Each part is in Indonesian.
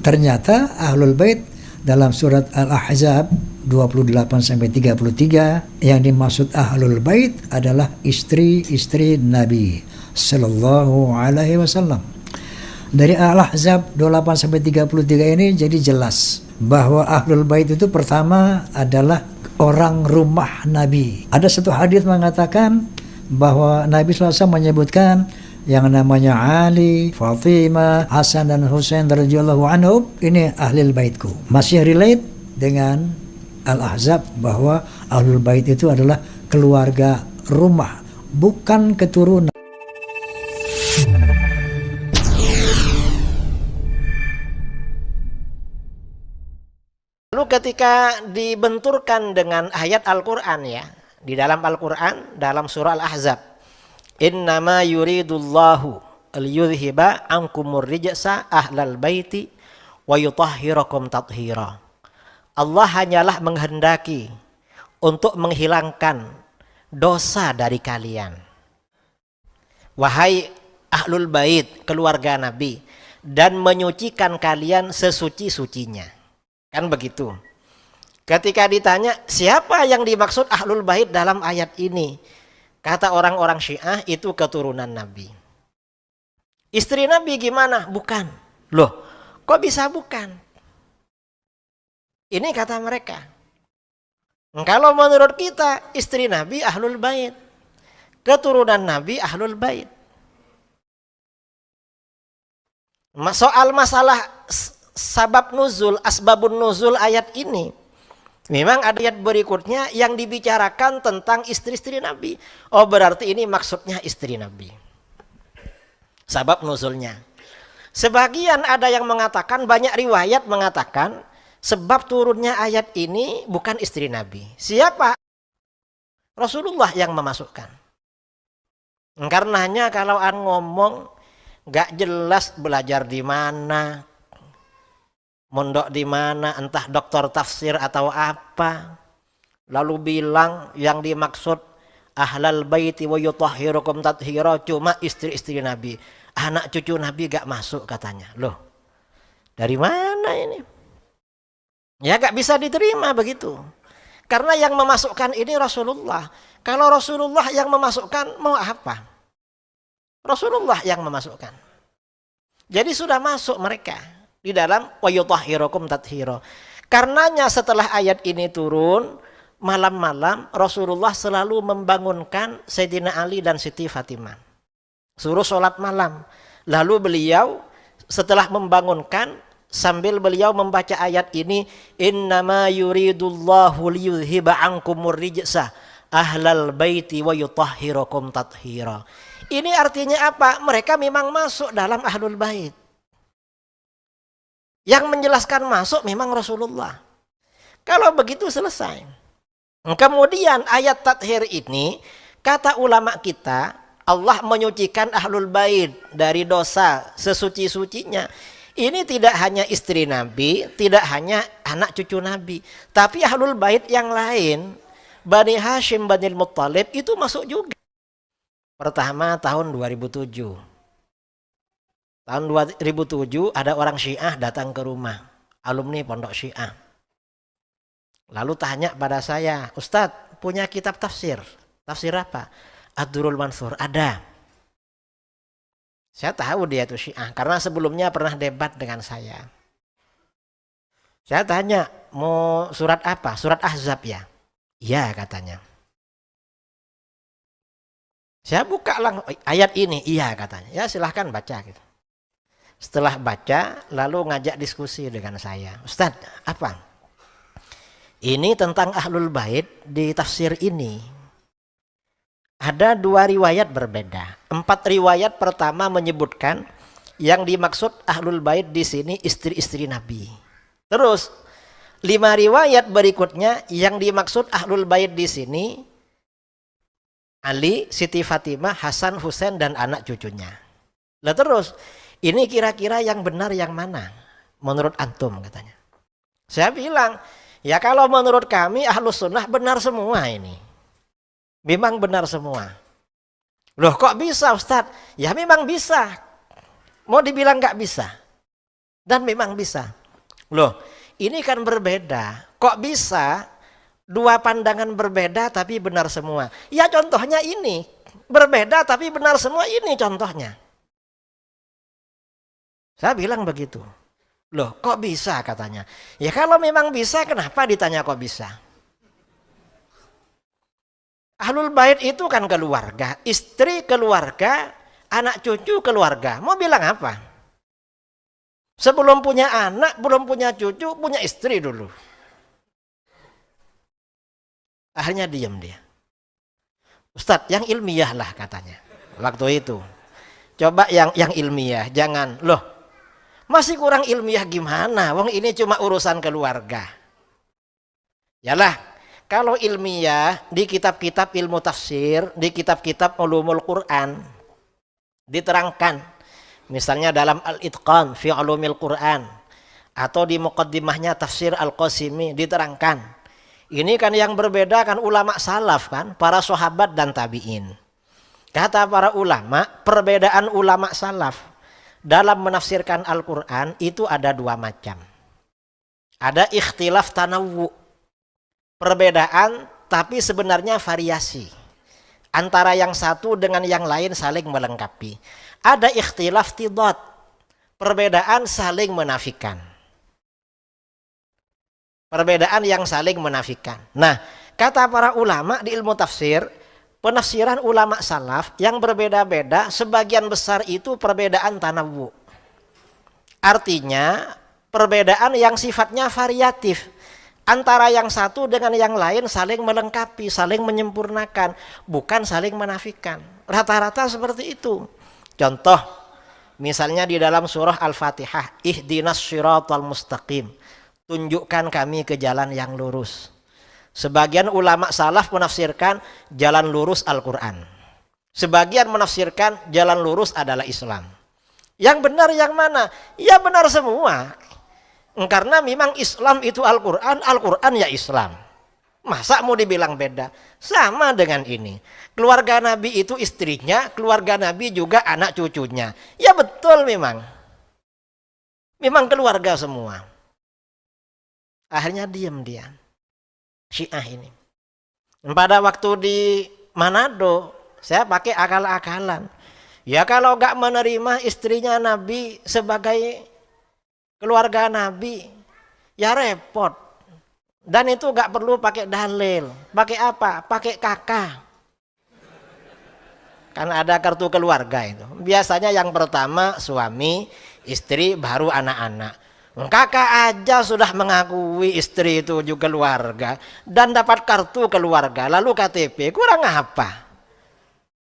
Ternyata Ahlul Bait dalam surat Al-Ahzab 28-33 yang dimaksud Ahlul Bait adalah istri-istri Nabi Sallallahu Alaihi Wasallam. Dari Al-Ahzab 28-33 ini jadi jelas bahwa Ahlul Bait itu pertama adalah orang rumah Nabi. Ada satu hadis mengatakan bahwa Nabi SAW menyebutkan yang namanya Ali, Fatimah, Hasan dan Husain radhiyallahu anhum ini ahlul baitku. Masih relate dengan Al-Ahzab bahwa ahlul bait itu adalah keluarga rumah, bukan keturunan. Lalu ketika dibenturkan dengan ayat Al-Quran ya, di dalam Al-Quran dalam surah Al-Ahzab, innama yuridullahu liyudhiba ankumur rijsa ahlal baiti wa yutahhirakum tathira. Allah hanyalah menghendaki untuk menghilangkan dosa dari kalian. Wahai ahlul bait, keluarga Nabi, dan menyucikan kalian sesuci-sucinya. Kan begitu. Ketika ditanya siapa yang dimaksud ahlul bait dalam ayat ini, kata orang-orang Syiah itu keturunan Nabi. Istri Nabi gimana? Bukan. Loh, kok bisa bukan? Ini kata mereka. Kalau menurut kita istri Nabi ahlul bait, keturunan Nabi ahlul bait. Soal masalah sabab nuzul, asbabun nuzul ayat ini, memang ada ayat berikutnya yang dibicarakan tentang istri-istri Nabi. Oh, berarti ini maksudnya istri Nabi. Sabab nuzulnya. Sebagian ada yang mengatakan, banyak riwayat mengatakan, sebab turunnya ayat ini bukan istri Nabi. Siapa? Rasulullah yang memasukkan. Karenanya kalau ngomong gak jelas belajar di mana, mondok di mana, entah doktor tafsir atau apa, lalu bilang yang dimaksud ahlal baiti wa yutahhirukum tathira cuma istri-istri Nabi, anak cucu Nabi gak masuk katanya. Loh, dari mana ini? Ya gak bisa diterima begitu. Karena yang memasukkan ini Rasulullah. Kalau Rasulullah yang memasukkan, mau apa? Rasulullah yang memasukkan. Jadi sudah masuk mereka di dalam wa yutahhirukum tathira. Karenanya setelah ayat ini turun, malam-malam Rasulullah selalu membangunkan Sayyidina Ali dan Siti Fatimah. Suruh sholat malam. Lalu beliau setelah membangunkan, sambil beliau membaca ayat ini, innama yuridullahu liyudhiba ankumur rijsa ahlal baiti wa yutahhirakum tathira. Ini artinya apa? Mereka memang masuk dalam ahlul bait. Yang menjelaskan masuk memang Rasulullah. Kalau begitu selesai. Kemudian ayat tathir ini, kata ulama kita, Allah menyucikan ahlul bait dari dosa sesuci-sucinya. Ini tidak hanya istri Nabi, tidak hanya anak cucu Nabi, tapi ahlul bait yang lain, Bani Hashim, Bani Muttalib itu masuk juga. Pertama tahun 2007. Tahun 2007 ada orang Syiah datang ke rumah, alumni pondok Syiah. Lalu tanya pada saya, Ustadz punya kitab tafsir. Tafsir apa? Ad-Durrul Mansur. Ada. Saya tahu dia itu Syiah karena sebelumnya pernah debat dengan saya. Saya tanya, mau surat apa? Surat Ahzab ya? Iya katanya. Saya buka langsung ayat ini, iya katanya. Ya silahkan baca gitu. Setelah baca lalu ngajak diskusi dengan saya. Ustadz, apa? Ini tentang ahlul bait di tafsir ini. Ada 2 riwayat berbeda. 4 riwayat pertama menyebutkan yang dimaksud ahlul bait di sini istri-istri Nabi. Terus 5 riwayat berikutnya yang dimaksud ahlul bait di sini Ali, Siti Fatimah, Hasan, Husain dan anak cucunya. Lah terus ini kira-kira yang benar yang mana? Menurut antum katanya. Saya bilang, ya kalau menurut kami ahlus sunnah benar semua ini. Memang benar semua. Loh kok bisa Ustadz? Ya memang bisa. Mau dibilang gak bisa. Dan memang bisa. Loh, ini kan berbeda. Kok bisa dua pandangan berbeda tapi benar semua? Ya contohnya ini. Berbeda tapi benar semua, ini contohnya. Saya bilang begitu. Loh, kok bisa katanya? Ya kalau memang bisa, kenapa ditanya kok bisa? Ahlul bait itu kan keluarga, istri keluarga, anak cucu keluarga. Mau bilang apa? Sebelum punya anak, belum punya cucu, punya istri dulu. Akhirnya diam dia. Ustadz, yang ilmiah lah katanya. Waktu itu. Coba yang ilmiah, jangan. Loh, masih kurang ilmiah gimana? Wong ini cuma urusan keluarga. Yalah, kalau ilmiah di kitab-kitab ilmu tafsir, di kitab-kitab ulumul Quran diterangkan. Misalnya dalam Al-Itqan fi ulumil Quran atau di muqaddimahnya tafsir Al-Qasimi diterangkan. Ini kan yang berbeda kan ulama salaf kan, para sahabat dan tabi'in. Kata para ulama, perbedaan ulama salaf dalam menafsirkan Al-Quran itu ada dua macam. Ada ikhtilaf tanawwu, perbedaan tapi sebenarnya variasi. Antara yang satu dengan yang lain saling melengkapi. Ada ikhtilaf tidad, perbedaan saling menafikan. Perbedaan yang saling menafikan. Nah, kata para ulama di ilmu tafsir, penafsiran ulama salaf yang berbeda-beda, sebagian besar itu perbedaan tanawwu. Artinya, perbedaan yang sifatnya variatif. Antara yang satu dengan yang lain saling melengkapi, saling menyempurnakan, bukan saling menafikan. Rata-rata seperti itu. Contoh, misalnya di dalam surah Al-Fatihah, ihdinas syiratal mustaqim. Tunjukkan kami ke jalan yang lurus. Sebagian ulama salaf menafsirkan jalan lurus Al-Quran. Sebagian menafsirkan jalan lurus adalah Islam. Yang benar yang mana? Ya benar semua. Karena memang Islam itu Al-Quran, Al-Quran ya Islam. Masa mau dibilang beda? Sama dengan ini. Keluarga Nabi itu istrinya, keluarga Nabi juga anak cucunya. Ya betul memang. Memang keluarga semua. Akhirnya diam dia. Syiah ini. Pada waktu di Manado, saya pakai akal-akalan. Ya kalau gak menerima istrinya Nabi sebagai keluarga Nabi, ya repot. Dan itu gak perlu pakai dalil. Pakai apa? Pakai kakak. Kan ada kartu keluarga itu. Biasanya yang pertama suami, istri, baru anak-anak. Kakak aja sudah mengakui istri itu juga keluarga dan dapat kartu keluarga, lalu KTP, kurang apa?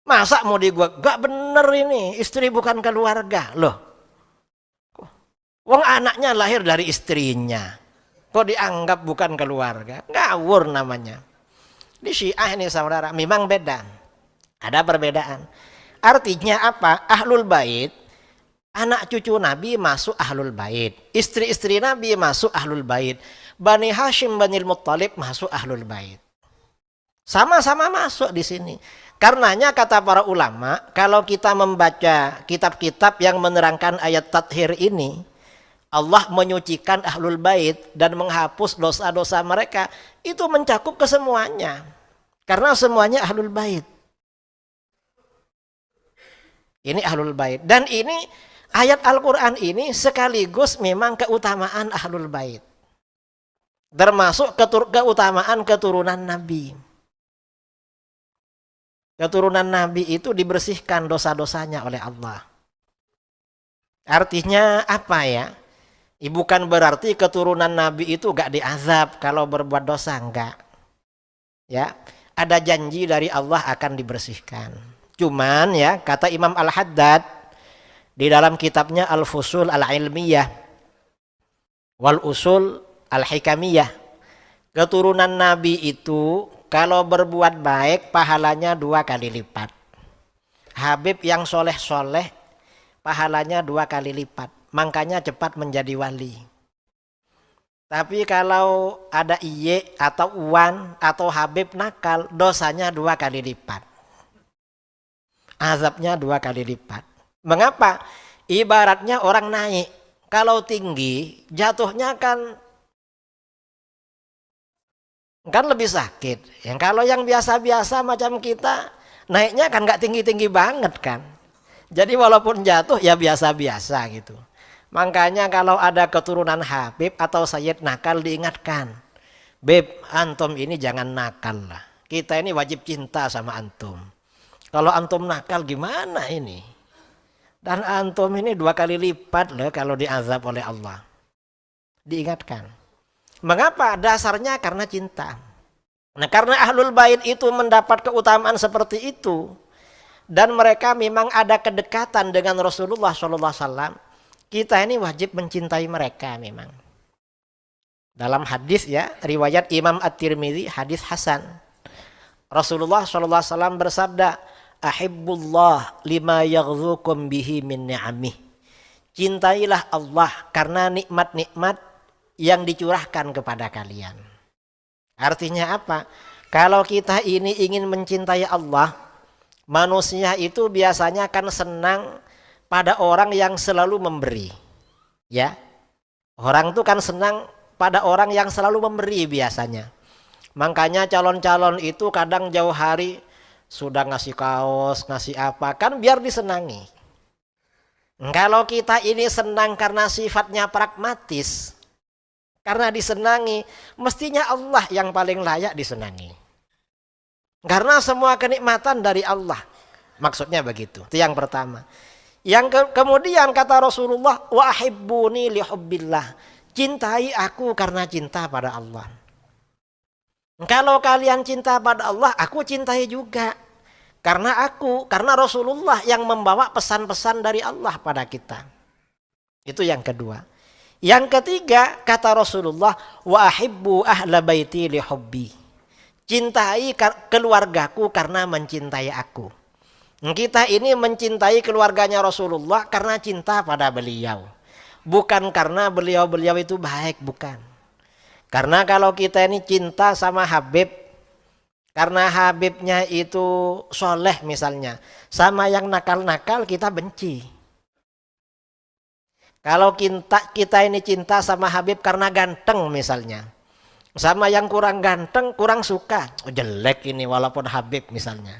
Masa mau gak bener ini, istri bukan keluarga. Loh, wong anaknya lahir dari istrinya, kok dianggap bukan keluarga? Ngawur namanya. Di Syiah ini saudara, memang beda. Ada perbedaan. Artinya apa? Ahlul bait, anak cucu Nabi masuk Ahlul Bait. Istri-istri Nabi masuk Ahlul Bait. Bani Hashim, Bani Muttalib masuk Ahlul Bait. Sama-sama masuk di sini. Karenanya kata para ulama, kalau kita membaca kitab-kitab yang menerangkan ayat tathir ini, Allah menyucikan Ahlul Bait dan menghapus dosa-dosa mereka, itu mencakup kesemuanya. Karena semuanya Ahlul Bait. Ini Ahlul Bait. Dan ini ayat Al-Quran ini sekaligus memang keutamaan Ahlul Bait. Termasuk keutamaan keturunan Nabi. Keturunan Nabi itu dibersihkan dosa-dosanya oleh Allah. Artinya apa ya? Bukan berarti keturunan Nabi itu gak diazab kalau berbuat dosa, enggak. Ya, ada janji dari Allah akan dibersihkan. Cuman ya, kata Imam Al-Haddad di dalam kitabnya Al-Fusul Al-Ilmiyah Wal Usul Al-Hikamiyah, keturunan Nabi itu kalau berbuat baik pahalanya 2 kali lipat. Habib yang soleh-soleh pahalanya 2 kali lipat. Makanya cepat menjadi wali. Tapi kalau ada iye atau uwan atau habib nakal, dosanya 2 kali lipat. Azabnya 2 kali lipat. Mengapa? Ibaratnya orang naik. kalau tinggi jatuhnya kan lebih sakit. Yang kalau yang biasa-biasa macam kita naiknya kan nggak tinggi-tinggi banget kan. Jadi walaupun jatuh ya biasa-biasa gitu. Makanya kalau ada keturunan Habib atau Sayyid nakal diingatkan. Beb, antum ini jangan nakal lah. Kita ini wajib cinta sama antum. Kalau antum nakal gimana ini? Dan antum ini 2 kali lipat loh kalau diazab oleh Allah. Diingatkan. Mengapa? Dasarnya karena cinta. Nah, karena ahlul bait itu mendapat keutamaan seperti itu. Dan mereka memang ada kedekatan dengan Rasulullah SAW. Kita ini wajib mencintai mereka memang. Dalam hadis ya, riwayat Imam At-Tirmidzi, hadis Hasan. Rasulullah SAW bersabda, ahibbullah lima yaghzukum bihi min ni'amih. Cintailah Allah karena nikmat-nikmat yang dicurahkan kepada kalian. Artinya apa? Kalau kita ini ingin mencintai Allah, manusia itu biasanya kan senang pada orang yang selalu memberi. Ya. Orang itu kan senang pada orang yang selalu memberi biasanya. Makanya calon-calon itu kadang jauh hari sudah ngasih kaos, ngasih apa, kan biar disenangi. Kalau kita ini senang karena sifatnya pragmatis, karena disenangi, mestinya Allah yang paling layak disenangi. Karena semua kenikmatan dari Allah. Maksudnya begitu. Itu yang pertama. Yang kemudian kata Rasulullah, wa ahibbuni li hubbillah. Cintai aku karena cinta pada Allah. Kalau kalian cinta pada Allah, aku cintai juga. Karena Rasulullah yang membawa pesan-pesan dari Allah pada kita. Itu yang kedua. Yang ketiga, kata Rasulullah, wa ahibbu ahla baiti li hubbi. Cintai keluargaku karena mencintai aku. Kita ini mencintai keluarganya Rasulullah karena cinta pada beliau. Bukan karena beliau-beliau itu baik, bukan. Karena kalau kita ini cinta sama Habib, karena Habibnya itu soleh misalnya, sama yang nakal-nakal kita benci. Kalau kita ini cinta sama Habib karena ganteng misalnya, sama yang kurang ganteng kurang suka. Oh, jelek ini walaupun Habib misalnya.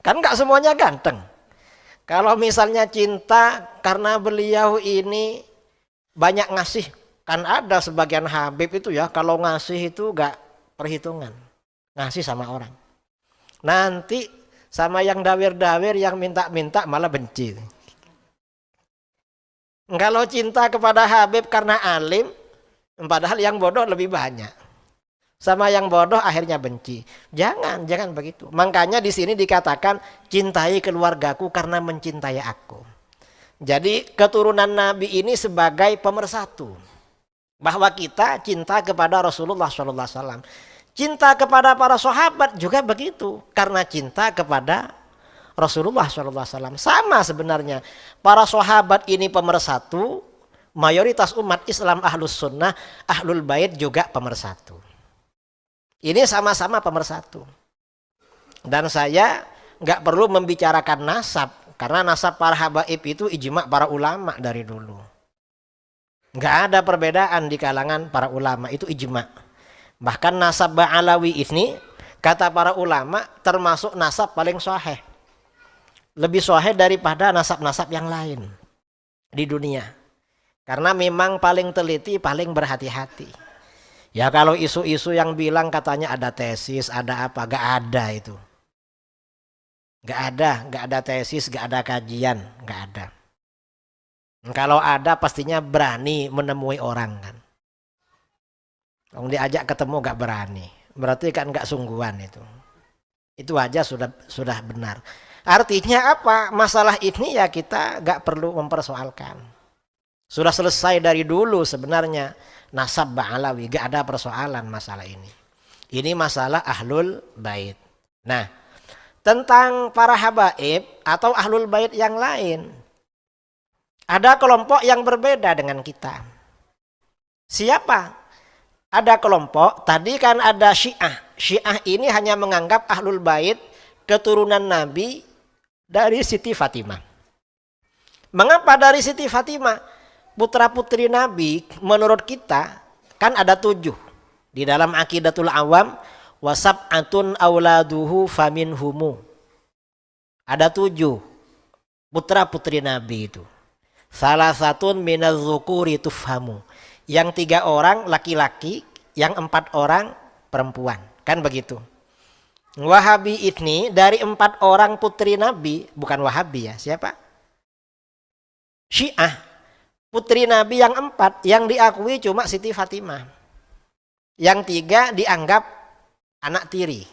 Kan nggak semuanya ganteng. Kalau misalnya cinta karena beliau ini banyak ngasih, kan ada sebagian Habib itu ya kalau ngasih itu gak perhitungan, ngasih sama orang. Nanti sama yang dawir-dawir yang minta-minta malah benci. Kalau cinta kepada Habib karena alim, padahal yang bodoh lebih banyak. Sama yang bodoh akhirnya benci. Jangan begitu. Makanya di sini dikatakan cintai keluargaku karena mencintai aku. Jadi keturunan Nabi ini sebagai pemersatu. Bahwa kita cinta kepada Rasulullah SAW. Cinta kepada para sahabat juga begitu. Karena cinta kepada Rasulullah SAW. Sama sebenarnya. Para sahabat ini pemersatu. Mayoritas umat Islam ahlus sunnah, ahlul bait juga pemersatu. Ini sama-sama pemersatu. Dan saya nggak perlu membicarakan nasab. Karena nasab para habaib itu ijma' para ulama dari dulu. Nggak ada perbedaan di kalangan para ulama, itu ijma'. Bahkan nasab Ba'alawi ini, kata para ulama, termasuk nasab paling sahih. Lebih sahih daripada nasab-nasab yang lain di dunia. Karena memang paling teliti, paling berhati-hati. Ya kalau isu-isu yang bilang katanya ada tesis, ada apa, gak ada itu. Gak ada tesis, gak ada kajian, gak ada. Kalau ada pastinya berani menemui orang kan. Kalau diajak ketemu gak berani, berarti kan gak sungguhan itu. Itu aja sudah benar. Artinya apa? Masalah ini ya kita gak perlu mempersoalkan. Sudah selesai dari dulu sebenarnya. Nasab Ba'alawi, gak ada persoalan masalah ini. Ini masalah ahlul bait. Nah, tentang para habaib atau ahlul bait yang lain, ada kelompok yang berbeda dengan kita. Siapa? Ada kelompok, tadi kan ada Syiah. Syiah ini hanya menganggap ahlul bait keturunan Nabi dari Siti Fatimah. Mengapa dari Siti Fatimah? putra-putri Nabi menurut kita kan ada 7. Di dalam Aqidatul Awam, wasab'atun auladuhu faminhumu. Ada 7 putra-putri Nabi itu. Salah satu minaz-dzukuri tufhamu. Yang 3 orang laki-laki, yang 4 orang perempuan. Kan begitu. Wahabi ini dari 4 orang putri Nabi, bukan Wahabi ya, siapa? Syiah. Putri Nabi yang 4 yang diakui cuma Siti Fatimah. Yang 3 dianggap anak tiri.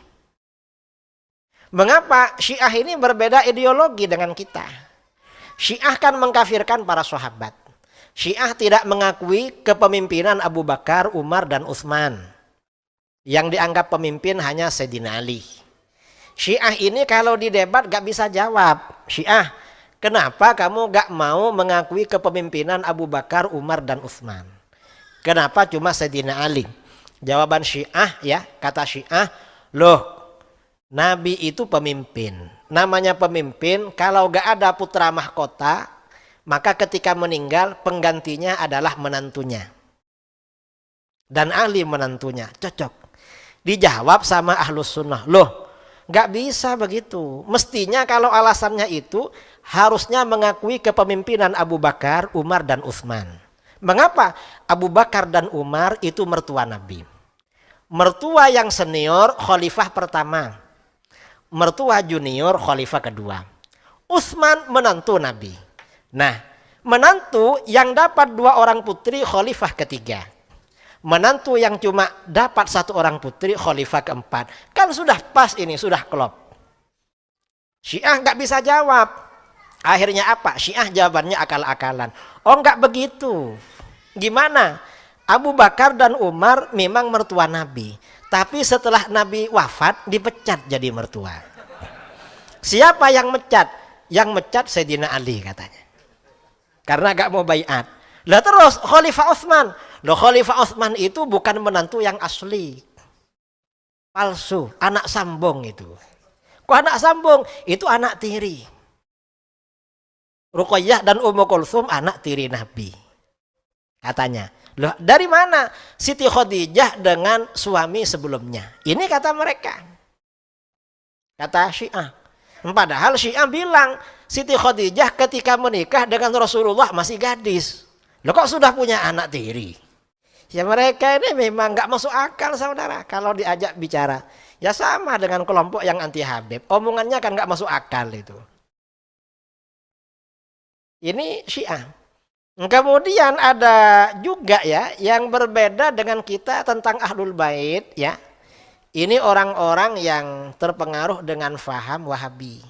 Mengapa Syiah ini berbeda ideologi dengan kita? Syiah kan mengkafirkan para sahabat. Syiah tidak mengakui kepemimpinan Abu Bakar, Umar, dan Utsman. Yang dianggap pemimpin hanya Sayyidina Ali. Syiah ini kalau didebat gak bisa jawab. Syiah, kenapa kamu gak mau mengakui kepemimpinan Abu Bakar, Umar, dan Utsman? Kenapa cuma Sayyidina Ali? Jawaban Syiah ya, kata Syiah, loh Nabi itu pemimpin. Namanya pemimpin, kalau gak ada putra mahkota, maka ketika meninggal penggantinya adalah menantunya. Dan Ali menantunya, cocok. Dijawab sama Ahlus Sunnah, loh gak bisa begitu. Mestinya kalau alasannya itu harusnya mengakui kepemimpinan Abu Bakar, Umar, dan Utsman. Mengapa? Abu Bakar dan Umar itu mertua Nabi. Mertua yang senior khalifah pertama. Mertua junior khalifah kedua. Utsman menantu Nabi. Nah, menantu yang dapat 2 orang putri khalifah ketiga. Menantu yang cuma dapat 1 orang putri khalifah keempat. Kan sudah pas ini, sudah klop. Syiah nggak bisa jawab. Akhirnya apa? Syiah jawabannya akal-akalan. Oh nggak begitu. Gimana? Abu Bakar dan Umar memang mertua Nabi. Tapi setelah Nabi wafat dipecat jadi mertua. Siapa yang mecat? Yang mecat Sayyidina Ali katanya. Karena gak mau baiat. Lah terus Khalifah Utsman. Loh Khalifah Utsman itu bukan menantu yang asli. Palsu, anak sambung itu. Kok anak sambung? Itu anak tiri. Ruqayyah dan Ummu Kulsum anak tiri Nabi. Katanya. Loh dari mana? Siti Khadijah dengan suami sebelumnya. Ini kata mereka. Kata Syiah. Padahal Syiah bilang Siti Khadijah ketika menikah dengan Rasulullah masih gadis. Loh kok sudah punya anak tiri? Ya mereka ini memang gak masuk akal saudara. Kalau diajak bicara. Ya sama dengan kelompok yang anti Habib. Omongannya kan gak masuk akal itu. Ini Syiah. Kemudian ada juga ya yang berbeda dengan kita tentang Ahlul Bait ya. Ini orang-orang yang terpengaruh dengan faham Wahabi.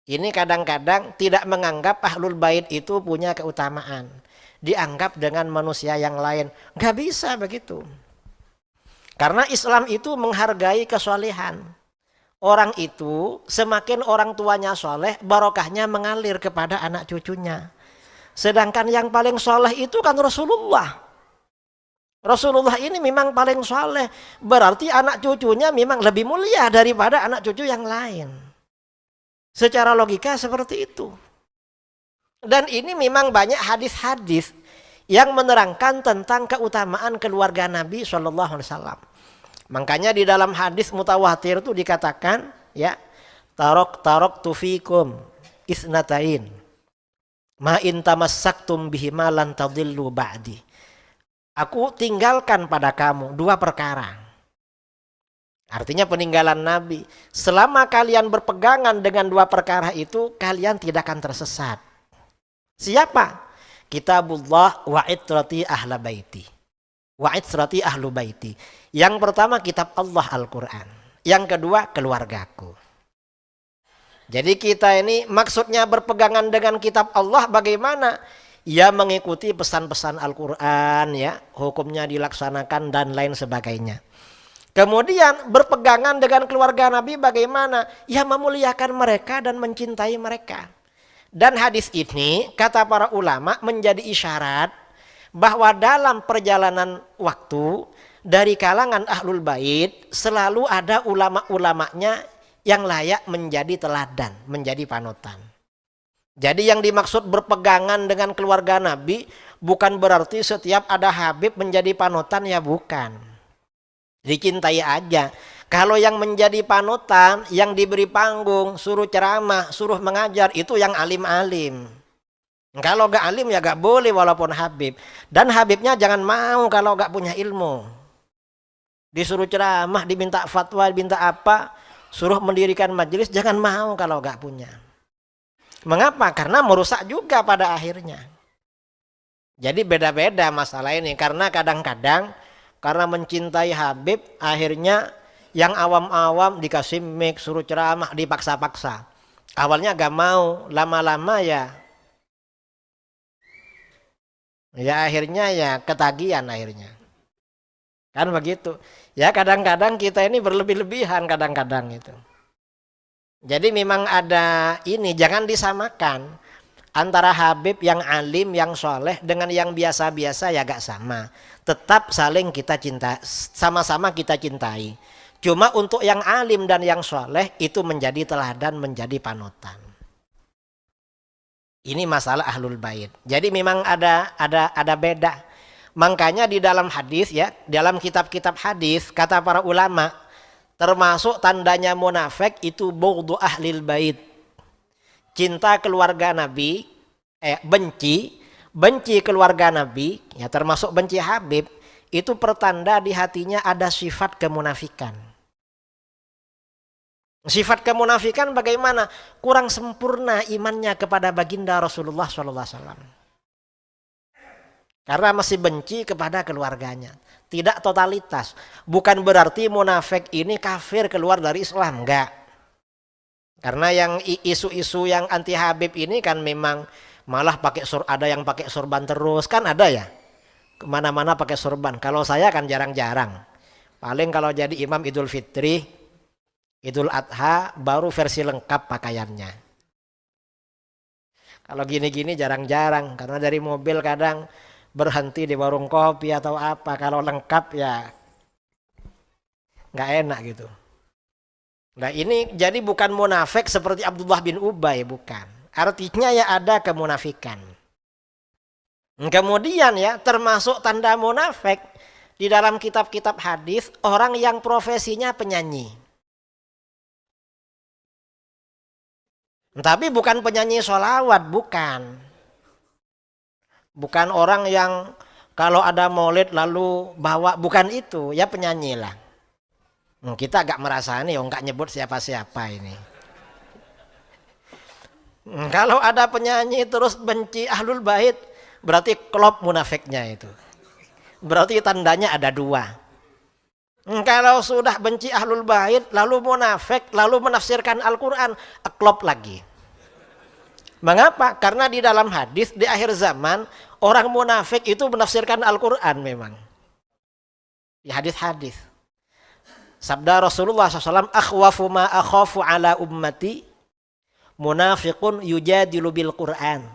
Ini kadang-kadang tidak menganggap Ahlul Bait itu punya keutamaan. Dianggap dengan manusia yang lain. Gak bisa begitu. Karena Islam itu menghargai kesolehan. Orang itu semakin orang tuanya soleh, barokahnya mengalir kepada anak cucunya. Sedangkan yang paling soleh itu kan Rasulullah. Rasulullah ini memang paling soleh. Berarti anak cucunya memang lebih mulia daripada anak cucu yang lain. Secara logika seperti itu. Dan ini memang banyak hadis-hadis yang menerangkan tentang keutamaan keluarga Nabi SAW. Makanya di dalam hadis mutawatir itu dikatakan ya, tarok tufikum isnatain. Ma in tamassaktum bihima lan tadillu ba'di. Aku tinggalkan pada kamu 2 perkara. Artinya peninggalan Nabi. Selama kalian berpegangan dengan 2 perkara itu, kalian tidak akan tersesat. Siapa? Kitabullah wa itrati ahla baiti. Wa itrati ahlu baiti. Yang pertama kitab Allah Al-Quran. Yang kedua keluargaku. Jadi kita ini maksudnya berpegangan dengan kitab Allah bagaimana? Ya mengikuti pesan-pesan Al-Quran ya, hukumnya dilaksanakan dan lain sebagainya. Kemudian berpegangan dengan keluarga Nabi bagaimana? Ya memuliakan mereka dan mencintai mereka. Dan hadis ini kata para ulama menjadi isyarat bahwa dalam perjalanan waktu dari kalangan Ahlul Bait selalu ada ulama-ulamanya yang layak menjadi teladan, menjadi panutan. Jadi yang dimaksud berpegangan dengan keluarga Nabi bukan berarti setiap ada Habib menjadi panutan, ya bukan. Dicintai aja. Kalau yang menjadi panutan, yang diberi panggung, suruh ceramah, suruh mengajar, itu yang alim-alim. Kalau gak alim ya gak boleh walaupun Habib. Dan Habibnya jangan mau kalau gak punya ilmu. Disuruh ceramah, diminta fatwa, diminta apa, suruh mendirikan majelis, jangan mau kalau gak punya. Mengapa? Karena merusak juga pada akhirnya. Jadi beda-beda masalah ini. Karena kadang-kadang, karena mencintai Habib, akhirnya yang awam-awam dikasih mic, suruh ceramah, dipaksa-paksa. Awalnya gak mau, lama-lama ya akhirnya ya ketagihan akhirnya. Kan begitu. Ya kadang-kadang kita ini berlebih-lebihan kadang-kadang itu. Jadi memang ada ini, jangan disamakan antara Habib yang alim, yang soleh dengan yang biasa-biasa, ya gak sama. Tetap saling kita cinta, sama-sama kita cintai. Cuma untuk yang alim dan yang soleh itu menjadi teladan, menjadi panutan. Ini masalah ahlul bait. Jadi memang ada beda. Makanya di dalam hadis, ya, dalam kitab-kitab hadis kata para ulama, termasuk tandanya munafik itu bughdu ahlil bait. Cinta keluarga Nabi, benci keluarga Nabi, ya termasuk benci Habib, itu pertanda di hatinya ada sifat kemunafikan. Sifat kemunafikan bagaimana? Kurang sempurna imannya kepada baginda Rasulullah SAW. Karena masih benci kepada keluarganya. Tidak totalitas. Bukan berarti munafik ini kafir keluar dari Islam. Enggak. Karena yang isu-isu yang anti Habib ini kan memang malah ada yang pakai sorban terus. Kan ada ya. Kemana-mana pakai sorban. Kalau saya kan jarang-jarang. Paling kalau jadi imam Idul Fitri, Idul Adha baru versi lengkap pakaiannya. Kalau gini-gini jarang-jarang. Karena dari mobil kadang berhenti di warung kopi atau apa. Kalau lengkap ya nggak enak gitu. Nah ini jadi bukan munafik seperti Abdullah bin Ubay, bukan. Artinya ya ada kemunafikan. Kemudian ya termasuk tanda munafik di dalam kitab-kitab hadis orang yang profesinya penyanyi. Tapi bukan penyanyi sholawat, bukan. Bukan orang yang kalau ada maulid lalu bawa, bukan itu, ya penyanyi lah. Kita agak merasa nih, nggak nyebut siapa-siapa ini. Kalau ada penyanyi terus benci ahlul bait, berarti klop munafiknya itu. Berarti tandanya ada dua. Kalau sudah benci ahlul bait, lalu munafik, lalu menafsirkan Al-Quran, klop lagi. Mengapa? Karena di dalam hadis di akhir zaman, orang munafik itu menafsirkan Al-Quran memang. Di hadis-hadis. Sabda Rasulullah SAW, akhwafu ma akhafu ala ummati, munafiqun yujadilu bil Quran.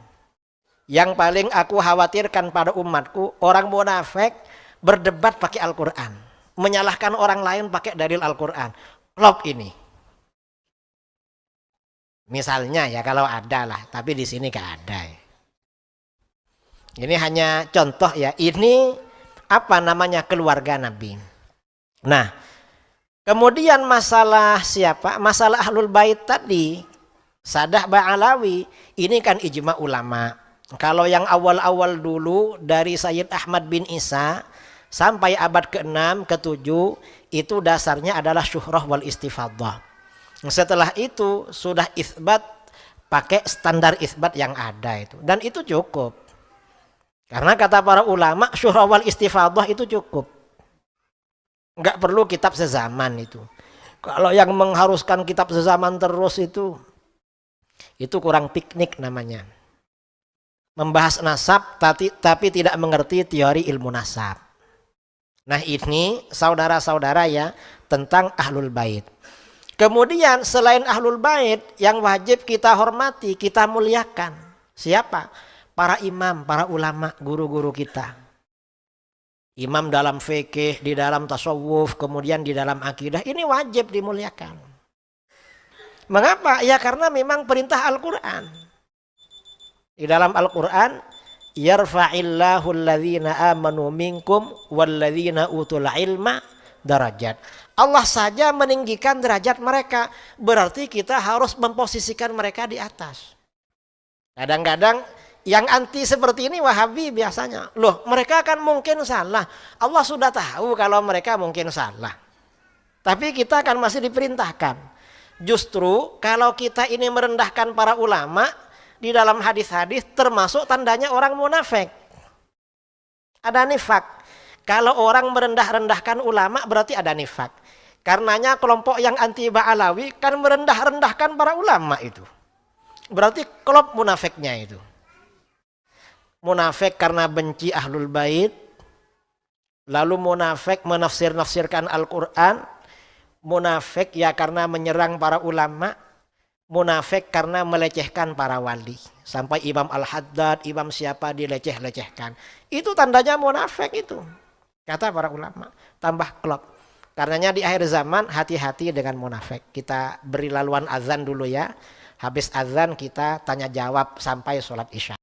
Yang paling aku khawatirkan pada umatku, orang munafik berdebat pakai Al-Quran. Menyalahkan orang lain pakai dalil Al-Quran. Klop ini. Misalnya ya kalau ada lah, tapi di sini gak ada. Ini hanya contoh ya. Ini apa namanya keluarga Nabi. Nah, kemudian masalah siapa? Masalah ahlul bait tadi, Sadah Ba'alawi, ini kan ijma ulama. Kalau yang awal-awal dulu dari Sayyid Ahmad bin Isa sampai abad ke-6, ke-7 itu dasarnya adalah syuhrah wal istifadah. Setelah itu sudah isbat pakai standar isbat yang ada itu, dan itu cukup. Karena kata para ulama syuhrah wal istifadah itu cukup. Enggak perlu kitab sezaman itu. Kalau yang mengharuskan kitab sezaman terus itu kurang piknik namanya. Membahas nasab tapi tidak mengerti teori ilmu nasab. Nah ini saudara-saudara ya tentang ahlul bait. Kemudian selain ahlul bait yang wajib kita hormati, kita muliakan. Siapa? Para imam, para ulama, guru-guru kita. Imam dalam fikih, di dalam tasawuf, kemudian di dalam akidah, ini wajib dimuliakan. Mengapa? Ya karena memang perintah Al-Quran. Di dalam Al-Quran, yarfa'illahu alladhina amanu minkum walladhina utul ilma darajat. Allah saja meninggikan derajat mereka. Berarti kita harus memposisikan mereka di atas. Kadang-kadang yang anti seperti ini Wahabi biasanya. Loh, mereka kan mungkin salah. Allah sudah tahu kalau mereka mungkin salah. Tapi kita kan masih diperintahkan. Justru kalau kita ini merendahkan para ulama, di dalam hadis-hadis termasuk tandanya orang munafik. Ada nifak. Kalau orang merendah-rendahkan ulama berarti ada nifak. Karenanya kelompok yang anti Ba'alawi kan merendah-rendahkan para ulama itu. Berarti kelompok munafiknya itu. Munafik karena benci ahlul bait. Lalu munafik menafsir-nafsirkan Al-Quran. Munafik ya karena menyerang para ulama. Munafik karena melecehkan para wali. Sampai Imam Al-Haddad, Imam siapa dileceh-lecehkan. Itu tandanya munafik itu. Kata para ulama. Tambah klop. Karenanya di akhir zaman hati-hati dengan munafik. Kita beri laluan azan dulu ya. Habis azan kita tanya jawab sampai sholat isya.